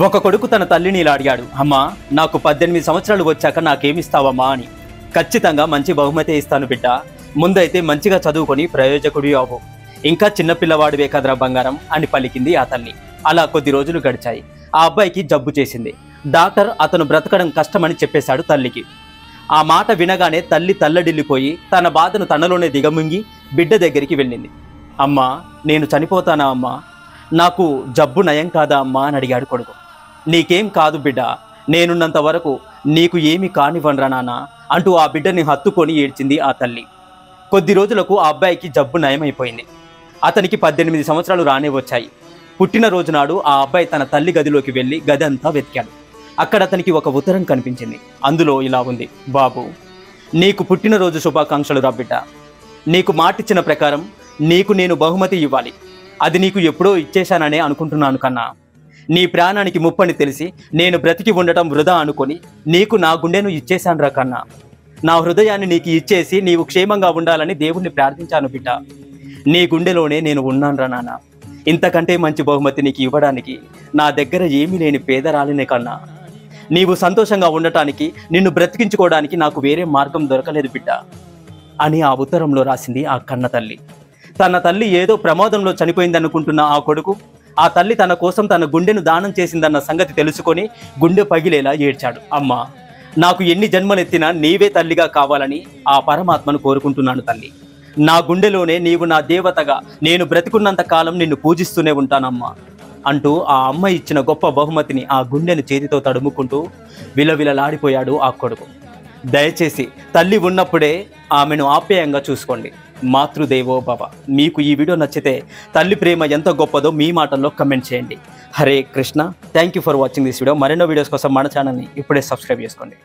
ఒక కొడుకు తన తల్లిని ఇలా అడిగాడు, అమ్మా నాకు 18 సంవత్సరాలు వచ్చాక నాకేమిస్తావమ్మా అని. ఖచ్చితంగా మంచి బహుమతి ఇస్తాను బిడ్డ, ముందైతే మంచిగా చదువుకొని ప్రయోజకుడి అవ్వు, ఇంకా చిన్నపిల్లవాడివే కదరా బంగారం అని పలికింది ఆ తల్లి. అలా కొద్ది రోజులు గడిచాయి. ఆ అబ్బాయికి జబ్బు చేసింది. డాక్టర్ అతను బ్రతకడం కష్టమని చెప్పేశాడు తల్లికి. ఆ మాట వినగానే తల్లి తల్లడిల్లిపోయి తన బాధను తనలోనే దిగమింగి బిడ్డ దగ్గరికి వెళ్ళింది. అమ్మా నేను చనిపోతానా అమ్మా, నాకు జబ్బు నయం కాదా అమ్మా అని అడిగాడు కొడుకు. నీకేం కాదు బిడ్డ, నేనున్నంత వరకు నీకు ఏమి కానివ్వనరా నాన్న అంటూ ఆ బిడ్డని హత్తుకొని ఏడ్చింది ఆ తల్లి. కొద్ది రోజులకు ఆ అబ్బాయికి జబ్బు నయమైపోయింది. అతనికి 18 సంవత్సరాలు రానే వచ్చాయి. పుట్టినరోజు నాడు ఆ అబ్బాయి తన తల్లి గదిలోకి వెళ్ళి గది అంతా వెతికాడు. అక్కడ అతనికి ఒక ఉత్తరం కనిపించింది. అందులో ఇలా ఉంది, బాబు నీకు పుట్టినరోజు శుభాకాంక్షలు రా బిడ్డ, నీకు మాటిచ్చిన ప్రకారం నీకు నేను బహుమతి ఇవ్వాలి. అది నీకు ఎప్పుడో ఇచ్చేశాననే అనుకుంటున్నాను కన్నా. నీ ప్రాణానికి ముప్పని తెలిసి నేను బ్రతికి ఉండటం వృధా అనుకొని నీకు నా గుండెను ఇచ్చేశాను రా కన్నా. నా హృదయాన్ని నీకు ఇచ్చేసి నీవు క్షేమంగా ఉండాలని దేవుణ్ణి ప్రార్థించాను బిడ్డ. నీ గుండెలోనే నేను ఉన్నాను రా నాన్న. ఇంతకంటే మంచి బహుమతి నీకు ఇవ్వడానికి నా దగ్గర ఏమీ లేని పేదరాలినే కన్నా. నీవు సంతోషంగా ఉండటానికి, నిన్ను బ్రతికించుకోవడానికి నాకు వేరే మార్గం దొరకలేదు బిడ్డ అని ఆ ఉత్తరంలో రాసింది ఆ కన్న తల్లి. తన తల్లి ఏదో ప్రమాదంలో చనిపోయిందనుకుంటున్న ఆ కొడుకు ఆ తల్లి తన కోసం తన గుండెను దానం చేసిందన్న సంగతి తెలుసుకొని గుండె పగిలేలా ఏడ్చాడు. అమ్మా నాకు ఎన్ని జన్మలెత్తినా నీవే తల్లిగా కావాలని ఆ పరమాత్మను కోరుకుంటున్నాను తల్లి. నా గుండెలోనే నీవు నా దేవతగా నేను బ్రతికున్నంత కాలం నిన్ను పూజిస్తూనే ఉంటానమ్మా అంటూ ఆ అమ్మ ఇచ్చిన గొప్ప బహుమతిని ఆ గుండెను చేతితో తడుముకుంటూ విలవిలలాడిపోయాడు ఆ కొడుకు. దయచేసి తల్లి ఉన్నప్పుడే ఆమెను ఆప్యాయంగా చూసుకోండి. మాతృదేవో భవ. మీకు ఈ వీడియో నచ్చితే తల్లి ప్రేమ ఎంత గొప్పదో మీ మాటల్లో కమెంట్ చేయండి. Hare Krishna. Thank you for watching this video. మరెన్నో వీడియోస్ కోసం మన ఛానల్ని ఇప్పుడే సబ్స్క్రైబ్ చేసుకోండి.